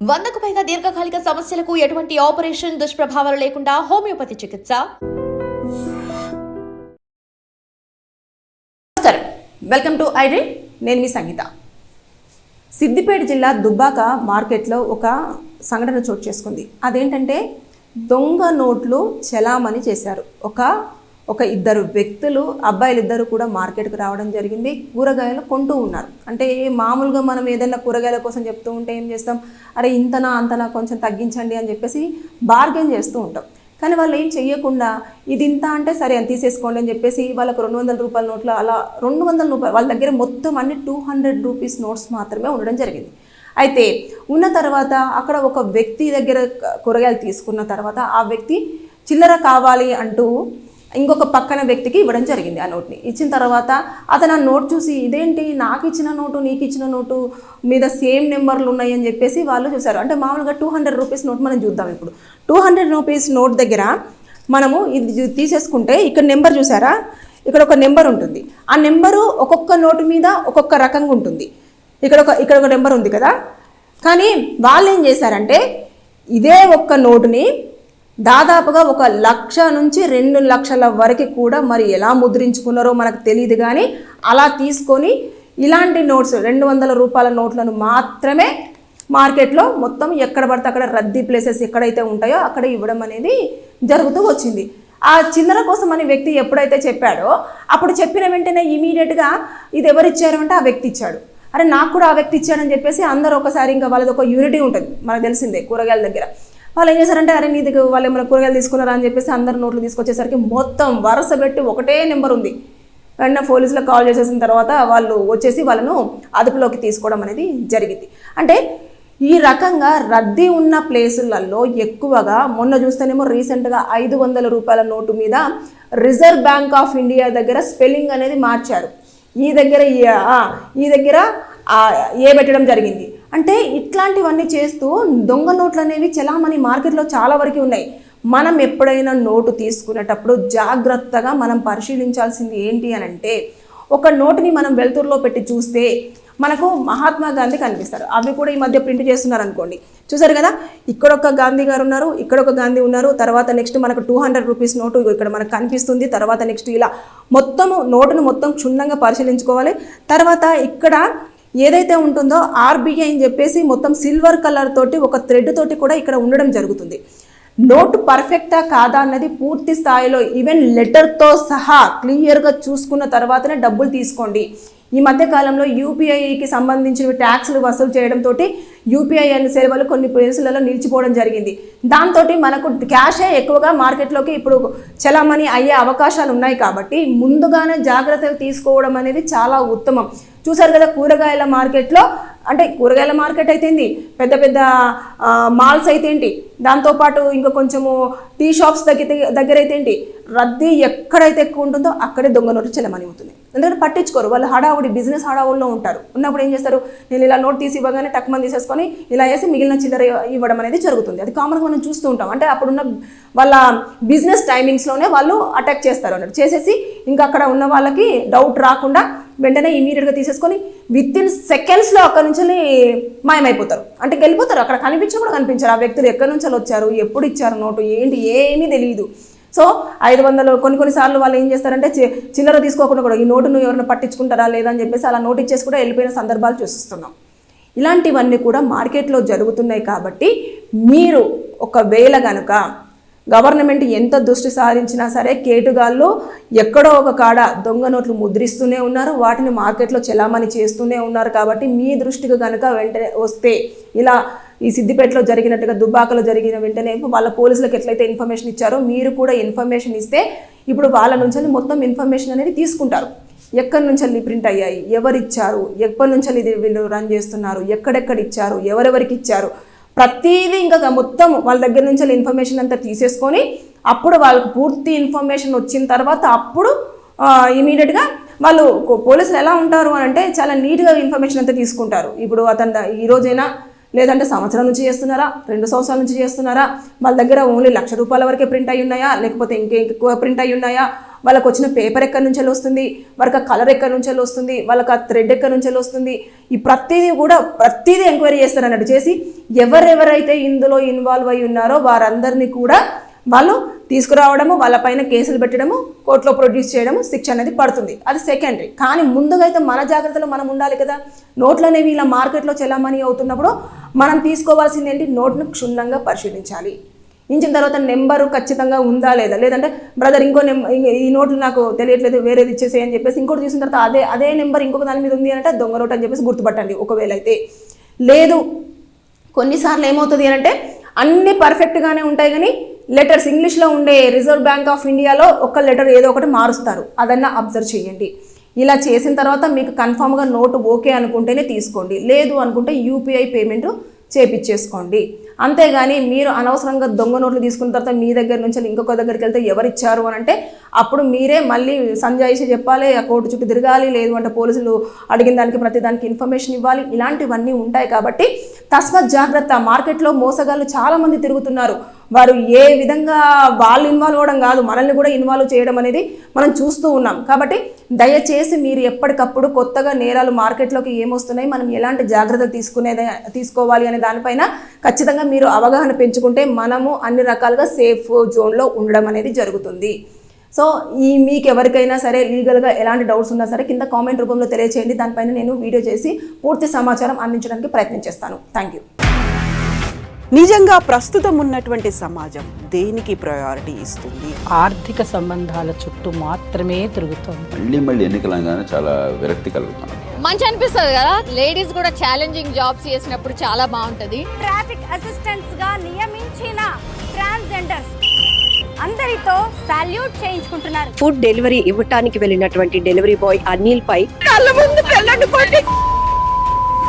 100కు పైగా దీర్ఘకాలిక సమస్యలకు ఎటువంటి ఆపరేషన్ దుష్ప్రభావాలు లేకుండా హోమియోపతి చికిత్స. నమస్కారం, వెల్కమ్ టు ఐడ్రీమ్. నేను మీ సంగీత. సిద్దిపేట జిల్లా దుబ్బాక మార్కెట్లో ఒక సంఘటన చోటు చేసుకుంది. అదేంటంటే దొంగ నోట్లు చలామణి చేశారు. ఒక ఇద్దరు వ్యక్తులు, అబ్బాయిలు ఇద్దరు కూడా మార్కెట్కి రావడం జరిగింది. కూరగాయలు కొంటూ ఉన్నారు. అంటే మామూలుగా మనం ఏదైనా కూరగాయల కోసం చెప్తూ ఉంటే ఏం చేస్తాం, అరే ఇంతనా అంతనా కొంచెం తగ్గించండి అని చెప్పేసి బార్గెన్ చేస్తూ ఉంటాం. కానీ వాళ్ళు ఏం చెయ్యకుండా ఇది ఇంత అంటే సరే అని తీసేసుకోండి అని చెప్పేసి వాళ్ళకు 200 రూపాయల నోట్లు, అలా 200 రూపాయలు వాళ్ళ దగ్గర మొత్తం అన్ని 200 రూపీస్ నోట్స్ మాత్రమే ఉండడం జరిగింది. అయితే ఉన్న తర్వాత అక్కడ ఒక వ్యక్తి దగ్గర కూరగాయలు తీసుకున్న తర్వాత ఆ వ్యక్తి చిల్లర కావాలి అంటూ ఇంకొక పక్కన వ్యక్తికి ఇవ్వడం జరిగింది. ఆ నోట్ని ఇచ్చిన తర్వాత అతను ఆ నోట్ చూసి ఇదేంటి, నాకు ఇచ్చిన నోటు నీకు ఇచ్చిన నోటు మీద సేమ్ నెంబర్లు ఉన్నాయి అని చెప్పేసి వాళ్ళు చూశారు. అంటే మామూలుగా 200 రూపీస్ నోట్ మనం చూద్దాం. ఇప్పుడు 200 రూపీస్ నోట్ దగ్గర మనము ఇది తీసేసుకుంటే ఇక్కడ నెంబర్ చూసారా, ఇక్కడ ఒక నెంబర్ ఉంటుంది. ఆ నెంబరు ఒక్కొక్క నోటు మీద ఒక్కొక్క రకంగా ఉంటుంది. ఇక్కడ ఒక నెంబర్ ఉంది కదా. కానీ వాళ్ళు ఏం చేశారంటే ఇదే ఒక్క నోటుని దాదాపుగా 1 లక్ష నుంచి 2 లక్షల వరకు కూడా మరి ఎలా ముద్రించుకున్నారో మనకు తెలియదు. కానీ అలా తీసుకొని ఇలాంటి నోట్స్ 200 రూపాయల నోట్లను మాత్రమే మార్కెట్లో మొత్తం ఎక్కడ పడితే అక్కడ రద్దీ ప్లేసెస్ ఎక్కడైతే ఉంటాయో అక్కడ ఇవ్వడం అనేది జరుగుతూ వచ్చింది. ఆ చిల్లర కోసం అనే వ్యక్తి ఎప్పుడైతే చెప్పాడో అప్పుడు చెప్పిన వెంటనే ఇమీడియట్గా ఇది ఎవరు ఇచ్చారు అంటే ఆ వ్యక్తి ఇచ్చాడు. అరే నాకు కూడా ఆ వ్యక్తి ఇచ్చాడని చెప్పేసి అందరూ ఒకసారి ఇంకా వాళ్ళది ఒక యూనిటీ ఉంటుంది, మనకు తెలిసిందే. కూరగాయల దగ్గర వాళ్ళు ఏం చేశారంటే అరే నీ దగ్గర వాళ్ళు ఏమైనా కూరగాయలు తీసుకున్నారా అని చెప్పేసి అందరు నోట్లు తీసుకొచ్చేసరికి మొత్తం వరుస పెట్టి ఒకటే నెంబర్ ఉంది. వెంటనే పోలీసులకు కాల్ చేసేసిన తర్వాత వాళ్ళు వచ్చేసి వాళ్ళను అదుపులోకి తీసుకోవడం అనేది జరిగింది. అంటే ఈ రకంగా రద్దీ ఉన్న ప్లేసులలో ఎక్కువగా మొన్న చూస్తేనేమో రీసెంట్గా 500 రూపాయల నోటు మీద రిజర్వ్ బ్యాంక్ ఆఫ్ ఇండియా దగ్గర స్పెల్లింగ్ అనేది మార్చారు. ఈ దగ్గర ఏ పెట్టడం జరిగింది. అంటే ఇట్లాంటివన్నీ చేస్తూ దొంగ నోట్లు అనేవి చలామణి మార్కెట్లో చాలా వరకు ఉన్నాయి. మనం ఎప్పుడైనా నోటు తీసుకునేటప్పుడు జాగ్రత్తగా మనం పరిశీలించాల్సింది ఏంటి అని అంటే, ఒక నోటుని మనం వెలుతురులో పెట్టి చూస్తే మనకు మహాత్మా గాంధీ కనిపిస్తారు. అవి కూడా ఈ మధ్య ప్రింట్ చేస్తున్నారు అనుకోండి, చూసారు కదా. ఇక్కడ ఒక గాంధీ గారు ఉన్నారు, ఇక్కడ ఒక గాంధీ ఉన్నారు. తర్వాత నెక్స్ట్ మనకు 200 రూపీస్ నోటు ఇక్కడ మనకు కనిపిస్తుంది. తర్వాత నెక్స్ట్ ఇలా మొత్తము నోటును మొత్తం క్షుణ్ణంగా పరిశీలించుకోవాలి. తర్వాత ఇక్కడ ఏదైతే ఉంటుందో ఆర్బీఐ అని చెప్పేసి మొత్తం సిల్వర్ కలర్ తోటి ఒక థ్రెడ్ తోటి కూడా ఇక్కడ ఉండడం జరుగుతుంది. నోటు పర్ఫెక్టా కాదా అన్నది పూర్తి స్థాయిలో ఈవెన్ లెటర్తో సహా క్లియర్గా చూసుకున్న తర్వాతనే డబ్బులు తీసుకోండి. ఈ మధ్య కాలంలో యూపీఐకి సంబంధించిన ట్యాక్స్లు వసూలు చేయడంతో యూపీఐ అనే సేవలు కొన్ని ప్లేసులలో నిలిచిపోవడం జరిగింది. దాంతో మనకు క్యాషే ఎక్కువగా మార్కెట్లోకి ఇప్పుడు చలామణి అయ్యే అవకాశాలు ఉన్నాయి. కాబట్టి ముందుగానే జాగ్రత్తలు తీసుకోవడం అనేది చాలా ఉత్తమం. చూసారు కదా, కూరగాయల మార్కెట్లో అంటే కూరగాయల మార్కెట్ అయితే ఏంటి, పెద్ద పెద్ద మాల్స్ అయితే ఏంటి, దాంతోపాటు ఇంకా కొంచెము టీ షాప్స్ దగ్గర అయితే ఏంటి, రద్దీ ఎక్కడైతే ఎక్కువ ఉంటుందో అక్కడే దొంగ నోటు చలామణి అవుతుంది. ఎందుకంటే పట్టించుకోరు వాళ్ళు, హడావుడి బిజినెస్ హడావుల్లో ఉంటారు. ఉన్నప్పుడు ఏం చేస్తారు, నేను ఇలా నోట్ తీసి ఇవ్వగానే టక్మని తీసేసుకొని ఇలా వేసి మిగిలిన చిల్లర ఇవ్వడం అనేది జరుగుతుంది. అది కామన్గా మనం చూస్తూ ఉంటాం. అంటే అప్పుడున్న వాళ్ళ బిజినెస్ టైమింగ్స్లోనే వాళ్ళు అటాక్ చేస్తారు అన్నట్టు. చేసేసి ఇంకా అక్కడ ఉన్న వాళ్ళకి డౌట్ రాకుండా వెంటనే ఇమీడియట్గా తీసేసుకొని వితిన్ సెకండ్స్లో అక్కడ నుంచి మాయమైపోతారు. అంటే వెళ్ళిపోతారు, అక్కడ కూడా కనిపించారు. ఆ వ్యక్తులు ఎక్కడి నుంచి వచ్చారు, ఎప్పుడు ఇచ్చారు నోటు ఏంటి ఏమీ తెలియదు. సో 500 కొన్నిసార్లు వాళ్ళు ఏం చేస్తారంటే చిల్లర తీసుకోకుండా కూడా ఈ నోటును ఎవరైనా పట్టించుకుంటారా లేదా అని చెప్పేసి అలా నోట్ ఇచ్చేసి కూడా వెళ్ళిపోయిన సందర్భాలు చూస్తున్నాం. ఇలాంటివన్నీ కూడా మార్కెట్లో జరుగుతున్నాయి. కాబట్టి మీరు ఒకవేళ కనుక గవర్నమెంట్ ఎంత దృష్టి సారించినా సరే కేటుగాళ్ళు ఎక్కడో ఒక కాడ దొంగ నోట్లు ముద్రిస్తూనే ఉన్నారు, వాటిని మార్కెట్లో చలామణి చేస్తూనే ఉన్నారు. కాబట్టి మీ దృష్టికి కనుక వెంటనే వస్తే ఇలా ఈ సిద్దిపేటలో జరిగినట్టుగా దుబ్బాకలో జరిగిన వెంటనే వాళ్ళ పోలీసులకు ఎట్లయితే ఇన్ఫర్మేషన్ ఇచ్చారో మీరు కూడా ఇన్ఫర్మేషన్ ఇస్తే ఇప్పుడు వాళ్ళ నుంచి మొత్తం ఇన్ఫర్మేషన్ అనేది తీసుకుంటారు. ఎక్కడి నుంచి ప్రింట్ అయ్యాయి, ఎవరు ఇచ్చారు, ఎప్పటి నుంచి ఇది వీళ్ళు రన్ చేస్తున్నారు, ఎక్కడెక్కడ ఇచ్చారు, ఎవరెవరికి ఇచ్చారు, ప్రతిదీ ఇంకా మొత్తం వాళ్ళ దగ్గర నుంచి ఇన్ఫర్మేషన్ అంతా తీసేసుకొని అప్పుడు వాళ్ళకు పూర్తి ఇన్ఫర్మేషన్ వచ్చిన తర్వాత అప్పుడు ఇమీడియట్గా వాళ్ళు పోలీసులు ఎలా ఉంటారు అని అంటే చాలా నీట్గా ఇన్ఫర్మేషన్ అంతా తీసుకుంటారు. ఇప్పుడు అతను ఈరోజైనా లేదంటే సంవత్సరం నుంచి చేస్తున్నారా, 2 సంవత్సరాల నుంచి చేస్తున్నారా, వాళ్ళ దగ్గర ఓన్లీ ₹1,00,000 వరకే ప్రింట్ అయి ఉన్నాయా, లేకపోతే ఇంకెక్కువ ప్రింట్ అయి ఉన్నాయా, వాళ్ళకి వచ్చిన పేపర్ ఎక్కడి నుంచి వస్తుంది, వాళ్ళకి ఆ కలర్ ఎక్కడి నుంచి వస్తుంది, వాళ్ళకి ఆ థ్రెడ్ ఎక్కడి నుంచి వస్తుంది, ఈ ప్రతిదీ ఎంక్వైరీ చేస్తారు అన్నట్టు. చేసి ఎవరెవరైతే ఇందులో ఇన్వాల్వ్ అయి ఉన్నారో వారందరినీ కూడా వాళ్ళు తీసుకురావడము, వాళ్ళపైన కేసులు పెట్టడము, కోర్టులో ప్రొడ్యూస్ చేయడము, శిక్ష అనేది పడుతుంది. అది సెకండరీ. కానీ ముందుగా అయితే మన జాగ్రత్తలో మనం ఉండాలి కదా. నోట్లు అనేవి ఇలా మార్కెట్లో చెలామణి అవుతున్నప్పుడు మనం తీసుకోవాల్సింది ఏంటి, నోట్ను క్షుణ్ణంగా పరిశీలించాలి. ఇంచిన తర్వాత నెంబరు ఖచ్చితంగా ఉందా లేదా, లేదంటే బ్రదర్ ఈ నోట్లు నాకు తెలియట్లేదు వేరేది ఇచ్చేసేయి అని చెప్పేసి ఇంకోటి చూసిన తర్వాత అదే నెంబర్ ఇంకొక దాని మీద ఉంది అంటే దొంగ నోట్ అని చెప్పేసి గుర్తుపట్టండి. ఒకవేళ అయితే లేదు, కొన్నిసార్లు ఏమవుతుంది అంటే అన్నీ పర్ఫెక్ట్గానే ఉంటాయి కానీ లెటర్స్ ఇంగ్లీష్లో ఉండే రిజర్వ్ బ్యాంక్ ఆఫ్ ఇండియాలో ఒక లెటర్ ఏదో ఒకటి మారుస్తారు. అదన్నా అబ్జర్వ్ చేయండి. ఇలా చేసిన తర్వాత మీకు కన్ఫామ్గా నోటు ఓకే అనుకుంటేనే తీసుకోండి, లేదు అనుకుంటే యూపీఐ పేమెంట్ చేపించేసుకోండి. అంతేగాని మీరు అనవసరంగా దొంగ నోట్లు తీసుకున్న తర్వాత మీ దగ్గర నుంచి ఇంకొక దగ్గరికి వెళ్తే ఎవరు ఇచ్చారు అని అంటే అప్పుడు మీరే మళ్ళీ సంజాయిషి చెప్పాలి, ఆ కోర్టు చుట్టూ తిరగాలి, లేదు అంటే పోలీసులు అడిగిన దానికి ప్రతిదానికి ఇన్ఫర్మేషన్ ఇవ్వాలి. ఇలాంటివన్నీ ఉంటాయి కాబట్టి తస్మాత్ జాగ్రత్త. మార్కెట్లో మోసగాళ్ళు చాలామంది తిరుగుతున్నారు. వారు ఏ విధంగా వాళ్ళు ఇన్వాల్వ్ అవ్వడం కాదు, మనల్ని కూడా ఇన్వాల్వ్ చేయడం అనేది మనం చూస్తూ ఉన్నాం. కాబట్టి దయచేసి మీరు ఎప్పటికప్పుడు కొత్తగా నేరాలు మార్కెట్లోకి ఏమొస్తున్నాయి, మనం ఎలాంటి జాగ్రత్తలు తీసుకోవాలి అనే దానిపైన ఖచ్చితంగా మీరు అవగాహన పెంచుకుంటే మనము అన్ని రకాలుగా సేఫ్ జోన్లో ఉండడం అనేది జరుగుతుంది. సో మీకు ఎవరికైనా సరే లీగల్గా ఎలాంటి డౌట్స్ ఉన్నా సరే కింద కామెంట్ రూపంలో తెలియచేయండి. దానిపైన నేను వీడియో చేసి పూర్తి సమాచారం అందించడానికి ప్రయత్నం చేస్తాను. Thank you. నిజంగా ప్రస్తుతం ఉన్నటువంటి సమాజం దేనికి ప్రయారిటీ ఇస్తుంది? ఆర్థిక సంబంధాల చుట్టూ మాత్రమే తిరుగుతుంది. మళ్ళీ ఎన్నికలంగానే చాలా విరక్తి కలుగుతాం. మంచి అనిపిస్తుంది కదా, లేడీస్ కూడా ఛాలెంజింగ్ జాబ్స్ చేసినప్పుడు చాలా బాగుంటది. ట్రాఫిక్ అసిస్టెంట్స్ గా నియమించిన ట్రాన్స్జెండర్స్ అందరితో సాల్యూట్ చేయించుకుంటున్నారు. ఫుడ్ డెలివరీ ఇవ్వటానికి వెళ్ళినటువంటి డెలివరీ బాయ్ అనిల్ పై కళ్ళ ముందు